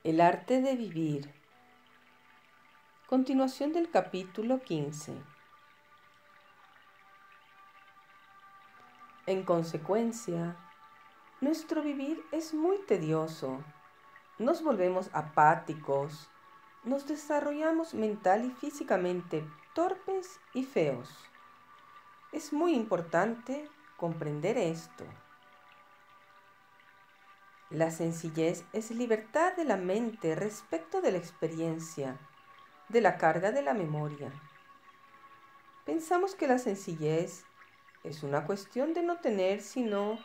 El arte de vivir. Continuación del capítulo 15. En consecuencia, nuestro vivir es muy tedioso. Nos volvemos apáticos, nos desarrollamos mental y físicamente torpes y feos. Es muy importante comprender esto. La sencillez es libertad de la mente respecto de la experiencia, de la carga de la memoria. Pensamos que la sencillez es una cuestión de no tener sino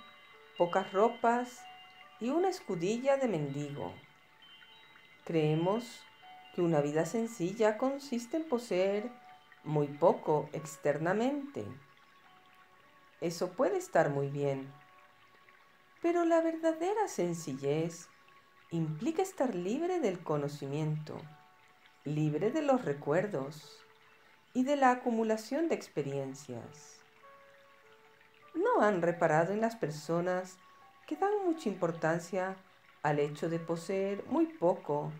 pocas ropas y una escudilla de mendigo. Creemos que una vida sencilla consiste en poseer muy poco externamente. Eso puede estar muy bien, pero la verdadera sencillez implica estar libre del conocimiento, libre de los recuerdos y de la acumulación de experiencias. ¿No han reparado en las personas que dan mucha importancia al hecho de poseer muy poco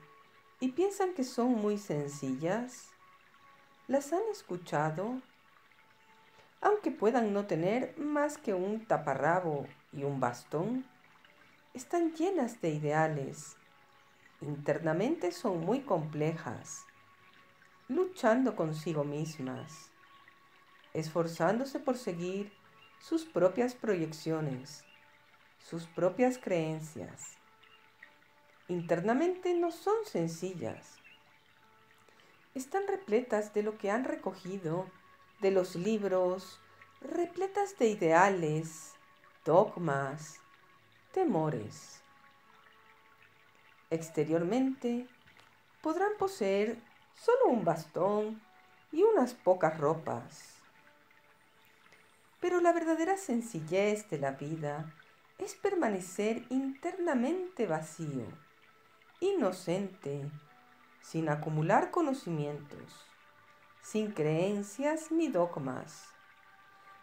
y piensan que son muy sencillas? ¿Las han escuchado? Aunque puedan no tener más que un taparrabo y un bastón, están llenas de ideales. Internamente son muy complejas, luchando consigo mismas, esforzándose por seguir sus propias proyecciones, sus propias creencias. Internamente no son sencillas. Están repletas de lo que han recogido de los libros, repletas de ideales, dogmas, temores. Exteriormente podrán poseer solo un bastón y unas pocas ropas. Pero la verdadera sencillez de la vida es permanecer internamente vacío, inocente, sin acumular conocimientos, sin creencias ni dogmas,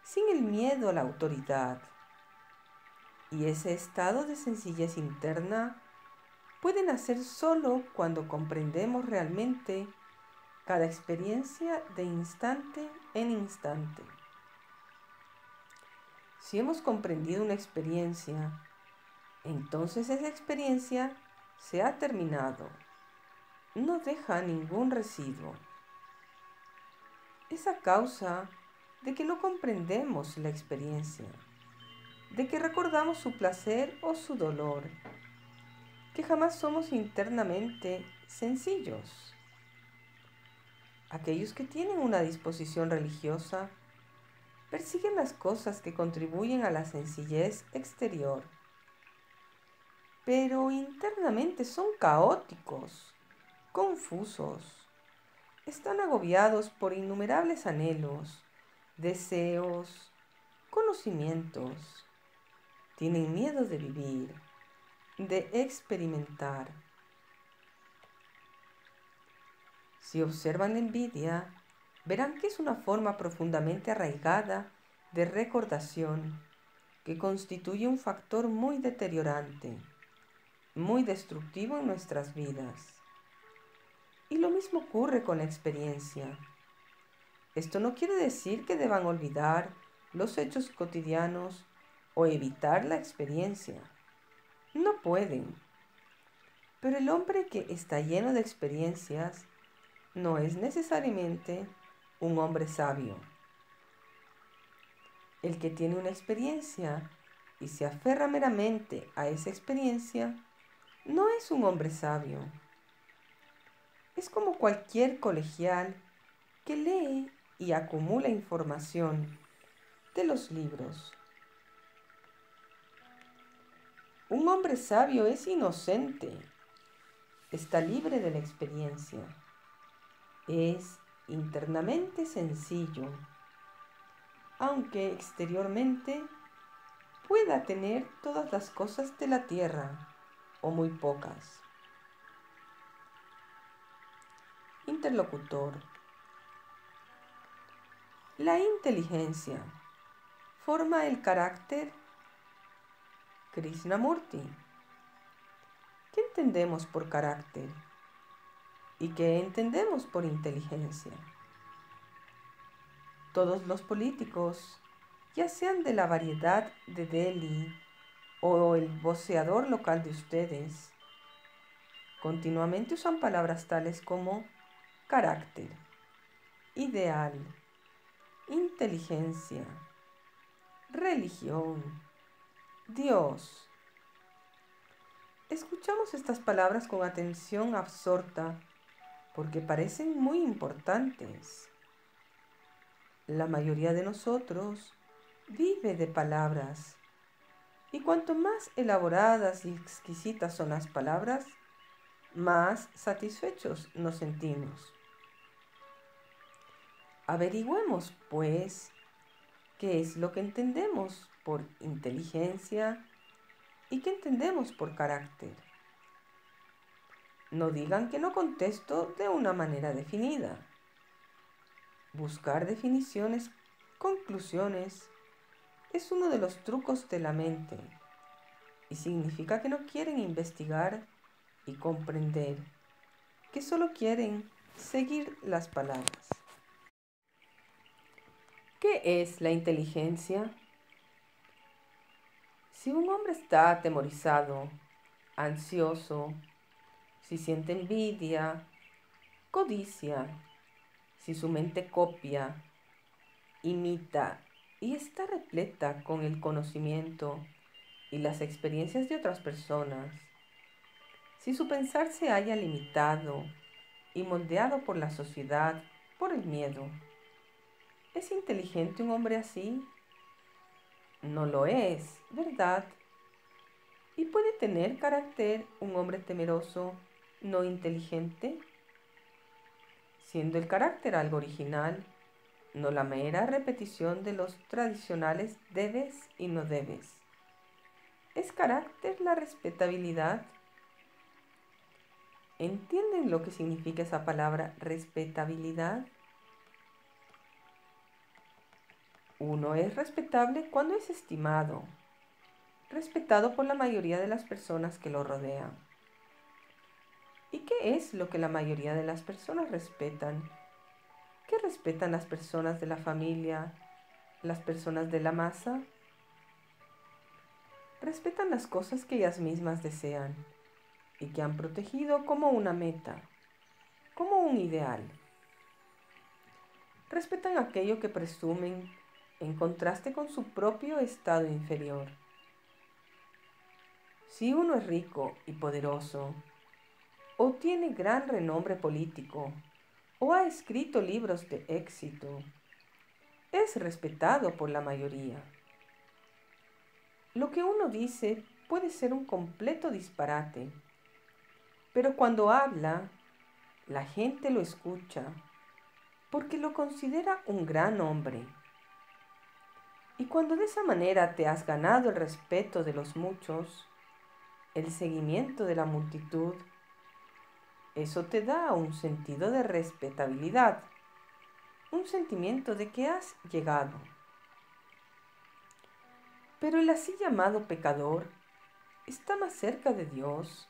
sin el miedo a la autoridad. Y ese estado de sencillez interna puede nacer solo cuando comprendemos realmente cada experiencia de instante en instante. Si hemos comprendido una experiencia, entonces esa experiencia se ha terminado. No deja ningún residuo. Es a causa de que no comprendemos la experiencia, de que recordamos su placer o su dolor, que jamás somos internamente sencillos. Aquellos que tienen una disposición religiosa persiguen las cosas que contribuyen a la sencillez exterior, pero internamente son caóticos, confusos, están agobiados por innumerables anhelos, deseos, conocimientos, tienen miedo de vivir, de experimentar. Si observan la envidia, verán que es una forma profundamente arraigada de recordación que constituye un factor muy deteriorante, muy destructivo en nuestras vidas. Y lo mismo ocurre con la experiencia. Esto no quiere decir que deban olvidar los hechos cotidianos o evitar la experiencia. No pueden. Pero el hombre que está lleno de experiencias no es necesariamente un hombre sabio. El que tiene una experiencia y se aferra meramente a esa experiencia no es un hombre sabio. Es como cualquier colegial que lee y acumula información de los libros. Un hombre sabio es inocente, está libre de la experiencia, es internamente sencillo, aunque exteriormente pueda tener todas las cosas de la tierra o muy pocas. Interlocutor. La inteligencia forma el carácter. Krishnamurti. ¿Qué entendemos por carácter? ¿Y qué entendemos por inteligencia? Todos los políticos, ya sean de la variedad de Delhi o el voceador local de ustedes, continuamente usan palabras tales como carácter, ideal, inteligencia, religión, Dios. Escuchamos estas palabras con atención absorta porque parecen muy importantes. La mayoría de nosotros vive de palabras, y cuanto más elaboradas y exquisitas son las palabras, más satisfechos nos sentimos. Averigüemos, pues, qué es lo que entendemos por inteligencia y qué entendemos por carácter. No digan que no contesto de una manera definida. Buscar definiciones, conclusiones, es uno de los trucos de la mente y significa que no quieren investigar y comprender, que solo quieren seguir las palabras. ¿Qué es la inteligencia? Si un hombre está atemorizado, ansioso, si siente envidia, codicia, si su mente copia, imita y está repleta con el conocimiento y las experiencias de otras personas, si su pensar se halla limitado y moldeado por la sociedad, por el miedo, ¿es inteligente un hombre así? No lo es, ¿verdad? ¿Y puede tener carácter un hombre temeroso, no inteligente? Siendo el carácter algo original, no la mera repetición de los tradicionales debes y no debes. ¿Es carácter la respetabilidad? ¿Entienden lo que significa esa palabra respetabilidad? Uno es respetable cuando es estimado, respetado por la mayoría de las personas que lo rodean. ¿Y qué es lo que la mayoría de las personas respetan? ¿Qué respetan las personas de la familia, las personas de la masa? Respetan las cosas que ellas mismas desean y que han protegido como una meta, como un ideal. Respetan aquello que presumen en contraste con su propio estado inferior. Si uno es rico y poderoso, o tiene gran renombre político, o ha escrito libros de éxito, es respetado por la mayoría. Lo que uno dice puede ser un completo disparate, pero cuando habla, la gente lo escucha porque lo considera un gran hombre. Y cuando de esa manera te has ganado el respeto de los muchos, el seguimiento de la multitud, eso te da un sentido de respetabilidad, un sentimiento de que has llegado. Pero el así llamado pecador está más cerca de Dios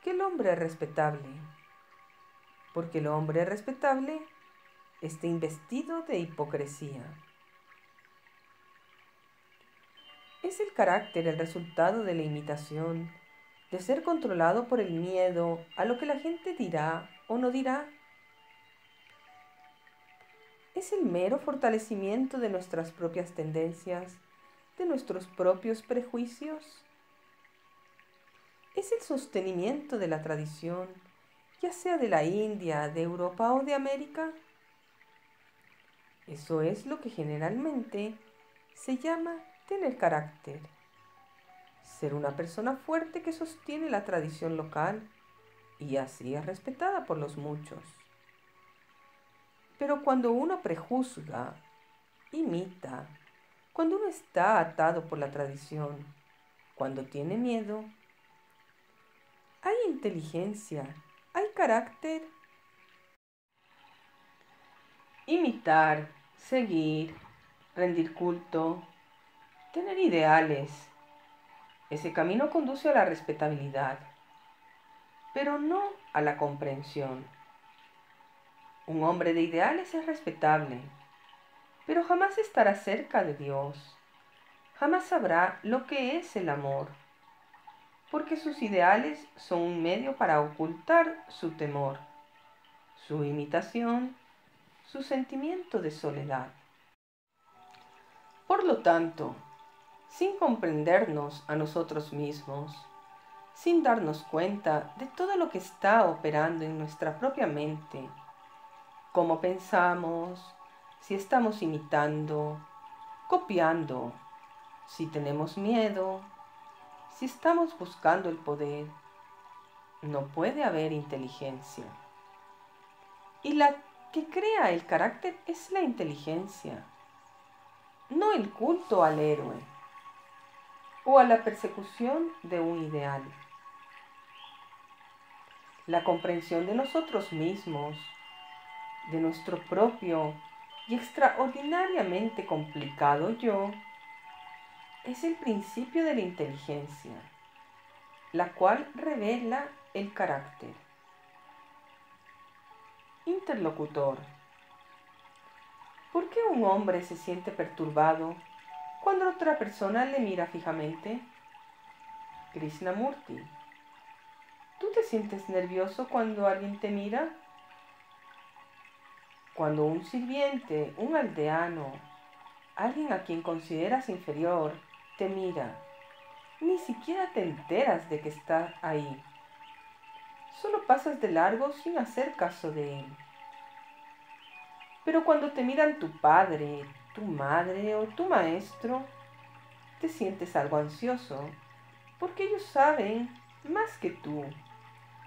que el hombre respetable, porque el hombre respetable está investido de hipocresía. Es el carácter el resultado de la imitación, de ser controlado por el miedo a lo que la gente dirá o no dirá. Es el mero fortalecimiento de nuestras propias tendencias, de nuestros propios prejuicios. Es el sostenimiento de la tradición, ya sea de la India, de Europa o de América. Eso es lo que generalmente se llama tener carácter. Ser una persona fuerte que sostiene la tradición local y así es respetada por los muchos. Pero cuando uno prejuzga, imita, cuando uno está atado por la tradición, cuando tiene miedo, hay inteligencia, hay carácter. Imitar, seguir, rendir culto, tener ideales. Ese camino conduce a la respetabilidad. pero no a la comprensión. Un hombre de ideales es respetable, pero jamás estará cerca de Dios. Jamás sabrá lo que es el amor, porque sus ideales son un medio para ocultar su temor, su imitación, su sentimiento de soledad. Por lo tanto, sin comprendernos a nosotros mismos, sin darnos cuenta de todo lo que está operando en nuestra propia mente, cómo pensamos, si estamos imitando, copiando, si tenemos miedo, si estamos buscando el poder, no puede haber inteligencia. Y la que crea el carácter es la inteligencia, no el culto al héroe o a la persecución de un ideal. La comprensión de nosotros mismos, de nuestro propio y extraordinariamente complicado yo, es el principio de la inteligencia, la cual revela el carácter. Interlocutor. ¿Por qué un hombre se siente perturbado cuando otra persona le mira fijamente? Krishnamurti. ¿Tú te sientes nervioso cuando alguien te mira? Cuando un sirviente, un aldeano, alguien a quien consideras inferior, te mira, ni siquiera te enteras de que está ahí. Solo pasas de largo sin hacer caso de él. Pero cuando te miran tu padre, tu madre o tu maestro, te sientes algo ansioso, porque ellos saben más que tú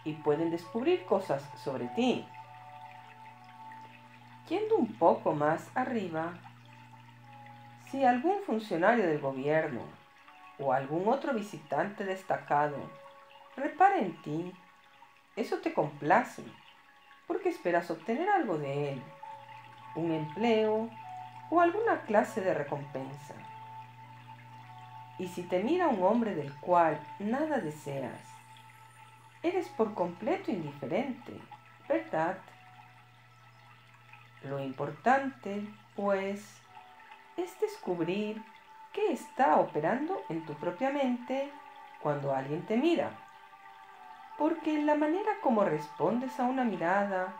y pueden descubrir cosas sobre ti. Yendo un poco más arriba, si algún funcionario del gobierno o algún otro visitante destacado repara en ti, eso te complace, porque esperas obtener algo de él, un empleo o alguna clase de recompensa. Y si te mira un hombre del cual nada deseas, eres por completo indiferente, ¿verdad? Lo importante, pues, es descubrir qué está operando en tu propia mente cuando alguien te mira. Porque la manera como respondes a una mirada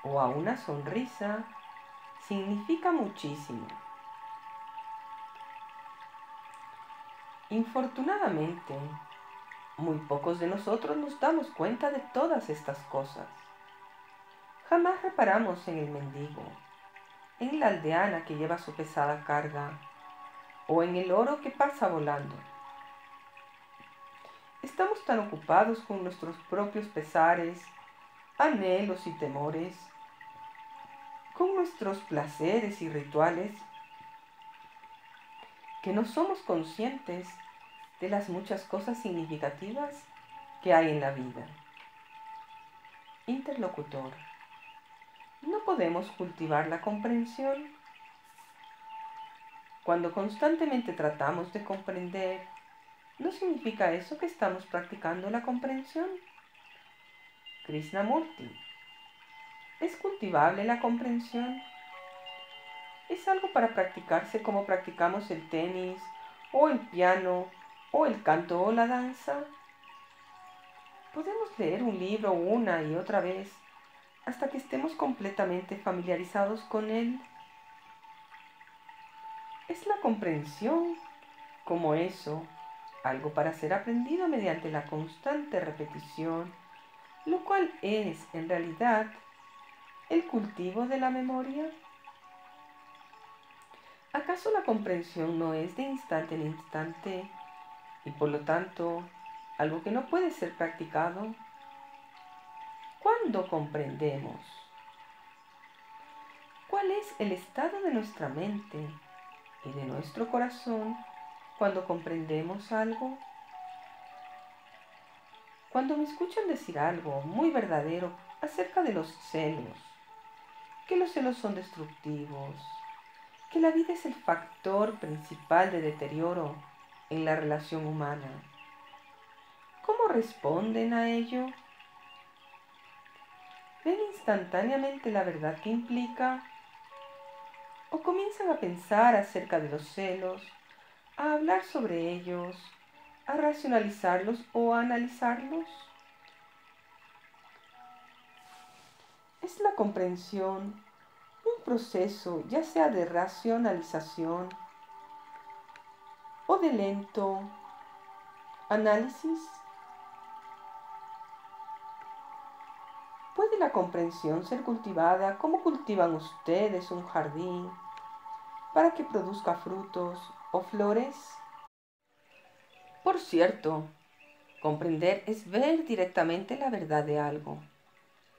o a una sonrisa significa muchísimo. Infortunadamente, muy pocos de nosotros nos damos cuenta de todas estas cosas. Jamás reparamos en el mendigo, en la aldeana que lleva su pesada carga, o en el oro que pasa volando. Estamos tan ocupados con nuestros propios pesares, anhelos y temores, con nuestros placeres y rituales, que no somos conscientes de las muchas cosas significativas que hay en la vida. Interlocutor. ¿No podemos cultivar la comprensión? Cuando constantemente tratamos de comprender, ¿no significa eso que estamos practicando la comprensión? Krishnamurti. ¿Es cultivable la comprensión? ¿Es algo para practicarse como practicamos el tenis, o el piano, o el canto o la danza? Podemos leer un libro una y otra vez hasta que estemos completamente familiarizados con él. ¿Es la comprensión, como eso, algo para ser aprendido mediante la constante repetición, lo cual es, en realidad, el cultivo de la memoria? ¿Acaso la comprensión no es de instante en instante y por lo tanto algo que no puede ser practicado? ¿Cuándo comprendemos? ¿Cuál es el estado de nuestra mente y de nuestro corazón cuando comprendemos algo? Cuando me escuchan decir algo muy verdadero acerca de los celos, que los celos son destructivos, que la vida es el factor principal de deterioro en la relación humana, ¿cómo responden a ello? ven instantáneamente la verdad que implica o comienzan a pensar acerca de los celos, a hablar sobre ellos, a racionalizarlos o a analizarlos. Es la comprensión un proceso ya sea de racionalización o de lento análisis. ¿Puede la comprensión ser cultivada como cultivan ustedes un jardín para que produzca frutos o flores? Por cierto, comprender es ver directamente la verdad de algo,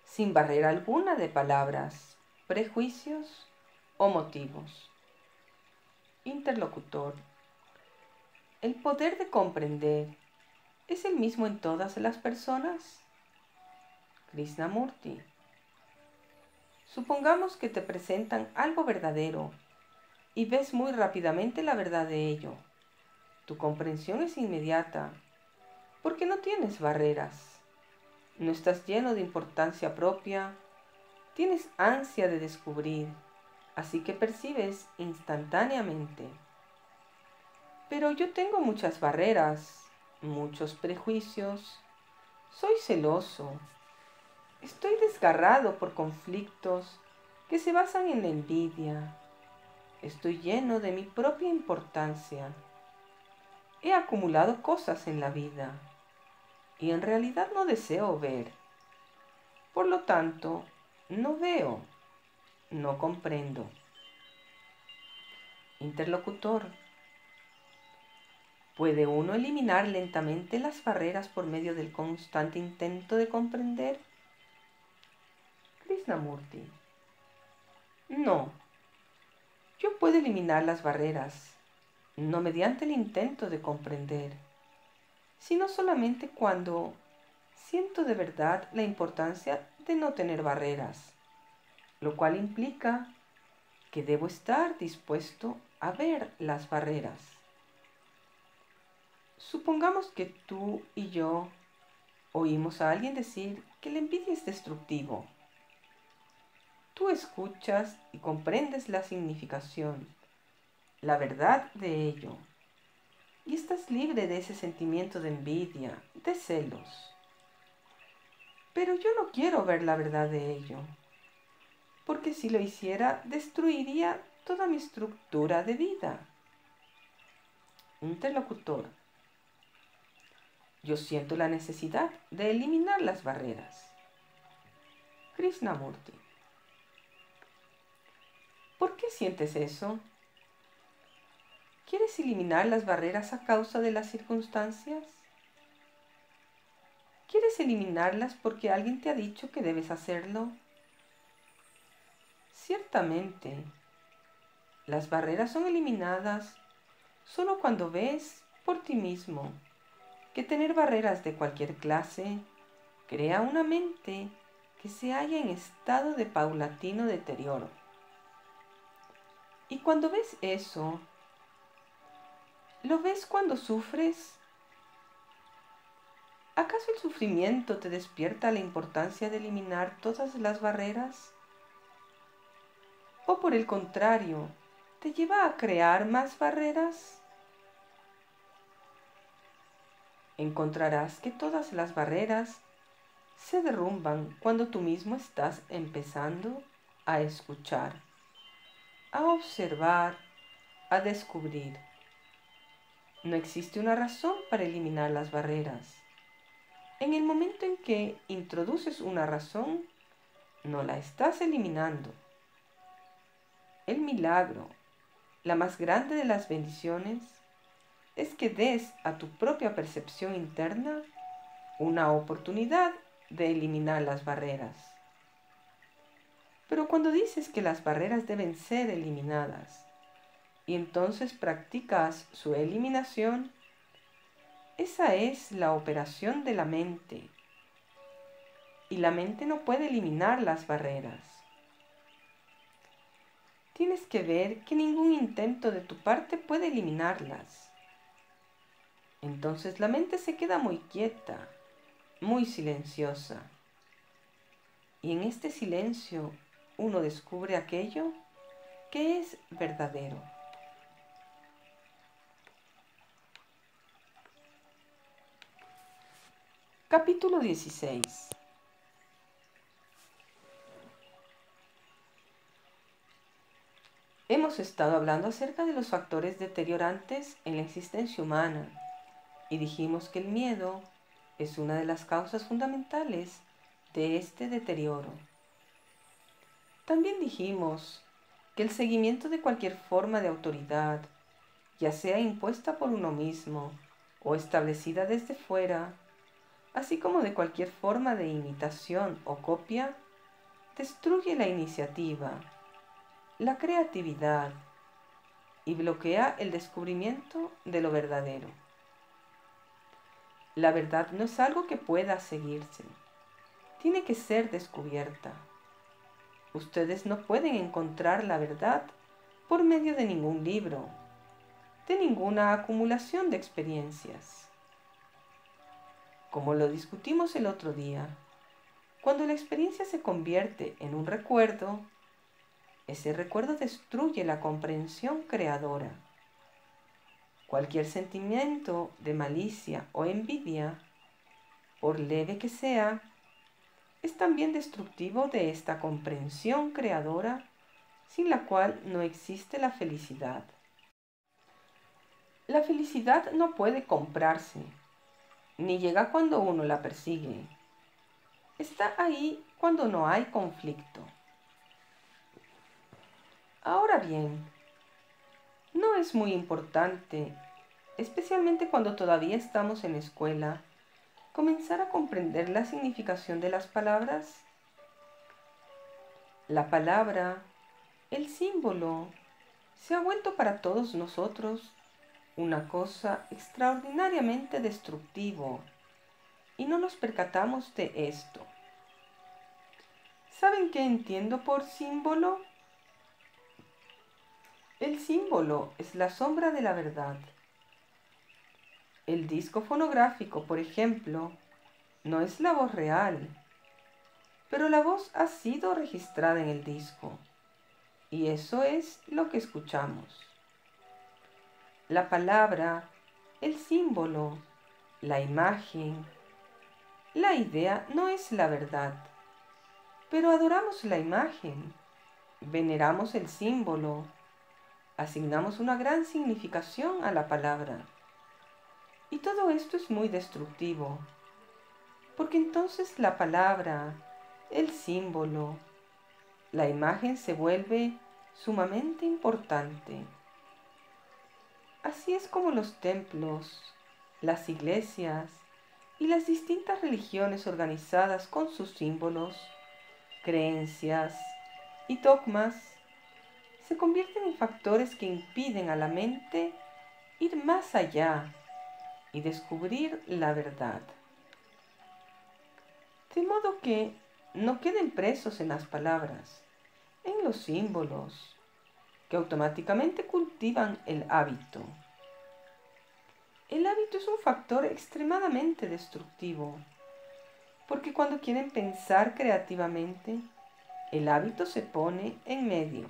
sin barrera alguna de palabras, prejuicios o motivos. Interlocutor. ¿El poder de comprender es el mismo en todas las personas? Krishnamurti. Supongamos que te presentan algo verdadero y ves muy rápidamente la verdad de ello. Tu comprensión es inmediata porque no tienes barreras. No estás lleno de importancia propia, tienes ansia de descubrir, así que percibes instantáneamente. Pero yo tengo muchas barreras, muchos prejuicios, soy celoso, estoy desgarrado por conflictos que se basan en la envidia, estoy lleno de mi propia importancia, he acumulado cosas en la vida y en realidad no deseo ver. Por lo tanto, no veo, no comprendo. Interlocutor. ¿Puede uno eliminar lentamente las barreras por medio del constante intento de comprender? Krishnamurti. No, yo puedo eliminar las barreras, no mediante el intento de comprender, sino solamente cuando siento de verdad la importancia de no tener barreras, lo cual implica que debo estar dispuesto a ver las barreras. Supongamos que tú y yo oímos a alguien decir que la envidia es destructivo. Tú escuchas y comprendes la significación, la verdad de ello, y estás libre de ese sentimiento de envidia, de celos. Pero yo no quiero ver la verdad de ello, porque si lo hiciera destruiría toda mi estructura de vida. Interlocutor. Yo siento la necesidad de eliminar las barreras. Krishnamurti. ¿Por qué sientes eso? ¿Quieres eliminar las barreras a causa de las circunstancias? ¿Quieres eliminarlas porque alguien te ha dicho que debes hacerlo? Ciertamente, las barreras son eliminadas solo cuando ves por ti mismo que tener barreras de cualquier clase crea una mente que se halla en estado de paulatino deterioro. Y cuando ves eso, ¿lo ves cuando sufres? ¿Acaso el sufrimiento te despierta la importancia de eliminar todas las barreras? ¿O por el contrario, te lleva a crear más barreras? Encontrarás que todas las barreras se derrumban cuando tú mismo estás empezando a escuchar, a observar, a descubrir. No existe una razón para eliminar las barreras. En el momento en que introduces una razón, no la estás eliminando. El milagro, la más grande de las bendiciones, es que des a tu propia percepción interna una oportunidad de eliminar las barreras. Pero cuando dices que las barreras deben ser eliminadas y entonces practicas su eliminación, esa es la operación de la mente. Y la mente no puede eliminar las barreras. Tienes que ver que ningún intento de tu parte puede eliminarlas. Entonces la mente se queda muy quieta, muy silenciosa. y en este silencio uno descubre aquello que es verdadero. Capítulo 16. Hemos estado hablando acerca de los factores deteriorantes en la existencia humana y dijimos que el miedo es una de las causas fundamentales de este deterioro. También dijimos que el seguimiento de cualquier forma de autoridad, ya sea impuesta por uno mismo o establecida desde fuera, así como de cualquier forma de imitación o copia, destruye la iniciativa, la creatividad y bloquea el descubrimiento de lo verdadero. La verdad no es algo que pueda seguirse, tiene que ser descubierta. Ustedes no pueden encontrar la verdad por medio de ningún libro, de ninguna acumulación de experiencias. Como lo discutimos el otro día, cuando la experiencia se convierte en un recuerdo, ese recuerdo destruye la comprensión creadora. Cualquier sentimiento de malicia o envidia, por leve que sea, es también destructivo de esta comprensión creadora sin la cual no existe la felicidad. La felicidad no puede comprarse, ni llega cuando uno la persigue. Está ahí cuando no hay conflicto. Ahora bien, no es muy importante, especialmente cuando todavía estamos en escuela, comenzar a comprender la significación de las palabras. La palabra, el símbolo, se ha vuelto para todos nosotros una cosa extraordinariamente destructivo y no nos percatamos de esto. ¿Saben qué entiendo por símbolo? El símbolo es la sombra de la verdad. El disco fonográfico, por ejemplo, no es la voz real, pero la voz ha sido registrada en el disco, y eso es lo que escuchamos. La palabra, el símbolo, la imagen, la idea no es la verdad, pero adoramos la imagen, veneramos el símbolo, asignamos una gran significación a la palabra. Y todo esto es muy destructivo, porque entonces la palabra, el símbolo, la imagen se vuelve sumamente importante. Así es como los templos, las iglesias y las distintas religiones organizadas con sus símbolos, creencias y dogmas se convierten en factores que impiden a la mente ir más allá y descubrir la verdad. De modo que no queden presos en las palabras, en los símbolos, que automáticamente cultivan el hábito. El hábito es un factor extremadamente destructivo, porque cuando quieren pensar creativamente, el hábito se pone en medio.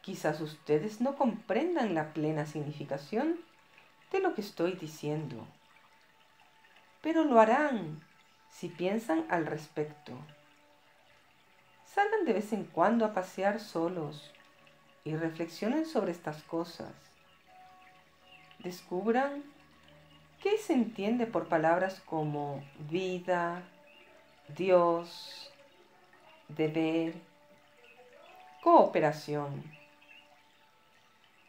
Quizás ustedes no comprendan la plena significación de lo que estoy diciendo, pero lo harán si piensan al respecto. Salgan de vez en cuando a pasear solos y reflexionen sobre estas cosas. Descubran qué se entiende por palabras como vida, Dios, deber, cooperación.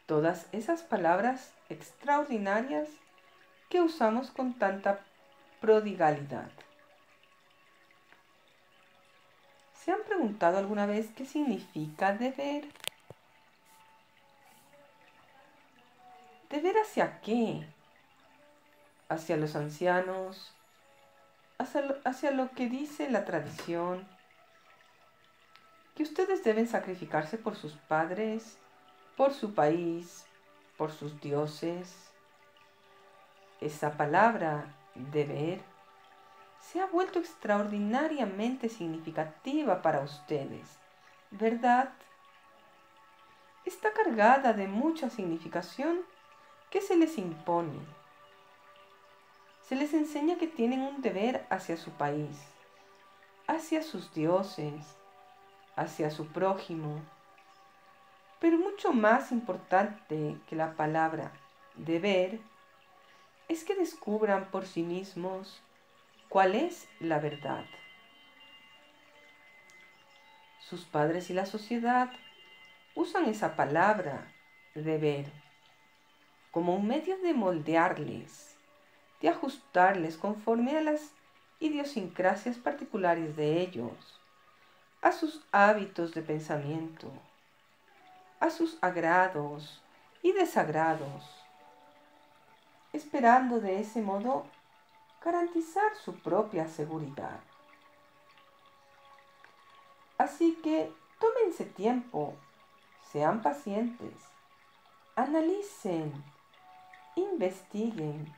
Todas esas palabras extraordinarias que usamos con tanta prodigalidad. ¿Se han preguntado alguna vez qué significa deber? ¿Deber hacia qué? ¿Hacia los ancianos? ¿Hacia lo que dice la tradición? ¿Que ustedes deben sacrificarse por sus padres, por su país, por sus dioses? Esa palabra, deber, se ha vuelto extraordinariamente significativa para ustedes, ¿verdad? Está cargada de mucha significación que se les impone. Se les enseña que tienen un deber hacia su país, hacia sus dioses, hacia su prójimo. Pero mucho más importante que la palabra deber es que descubran por sí mismos cuál es la verdad. Sus padres y la sociedad usan esa palabra deber como un medio de moldearles, de ajustarles conforme a las idiosincrasias particulares de ellos, a sus hábitos de pensamiento, a sus agrados y desagrados, esperando de ese modo garantizar su propia seguridad. Así que tómense tiempo, sean pacientes, analicen, investiguen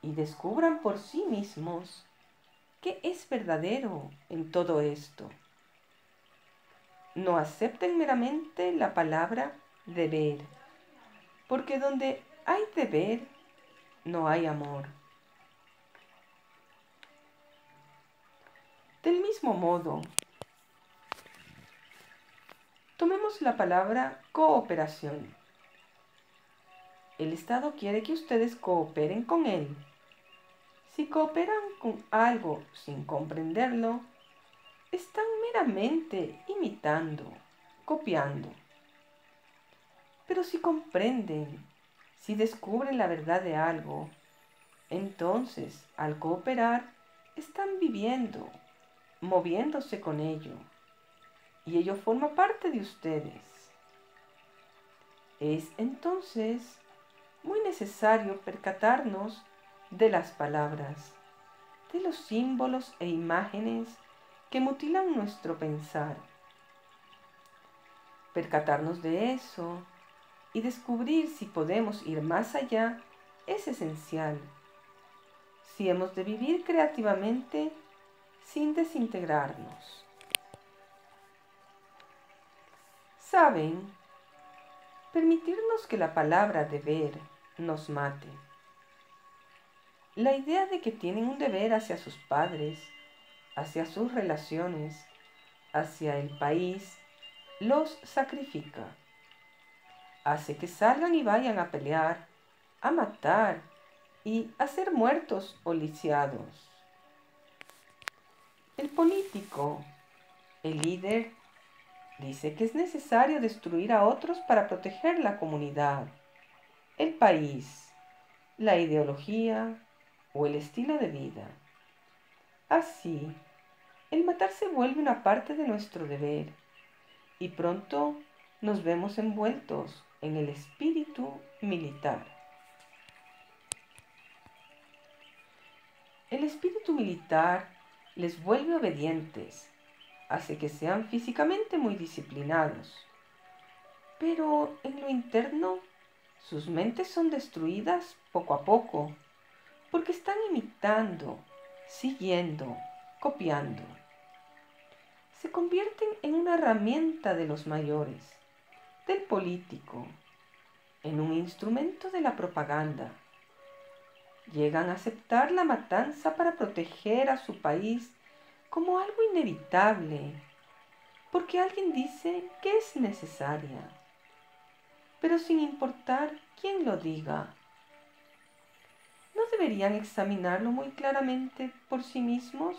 y descubran por sí mismos qué es verdadero en todo esto. No acepten meramente la palabra deber, porque donde hay deber, no hay amor. Del mismo modo, tomemos la palabra cooperación. El Estado quiere que ustedes cooperen con él. Si cooperan con algo sin comprenderlo, están meramente imitando, copiando. Pero si comprenden, si descubren la verdad de algo, entonces al cooperar están viviendo, moviéndose con ello, y ello forma parte de ustedes. Es entonces muy necesario percatarnos de las palabras, de los símbolos e imágenes que mutilan nuestro pensar. Percatarnos de eso y descubrir si podemos ir más allá es esencial. Si hemos de vivir creativamente sin desintegrarnos. ¿Saben? Permitirnos que la palabra deber nos mate. La idea de que tienen un deber hacia sus padres, hacia sus relaciones, hacia el país, los sacrifica. Hace que salgan y vayan a pelear, a matar y a ser muertos o lisiados. El político, el líder, dice que es necesario destruir a otros para proteger la comunidad, el país, la ideología o el estilo de vida. Así, el matar se vuelve una parte de nuestro deber y pronto nos vemos envueltos en el espíritu militar. El espíritu militar les vuelve obedientes, hace que sean físicamente muy disciplinados, pero en lo interno sus mentes son destruidas poco a poco, porque están imitando, siguiendo, copiando. Se convierten en una herramienta de los mayores, del político, en un instrumento de la propaganda. Llegan a aceptar la matanza para proteger a su país como algo inevitable, porque alguien dice que es necesaria, pero sin importar quién lo diga. ¿No deberían examinarlo muy claramente por sí mismos?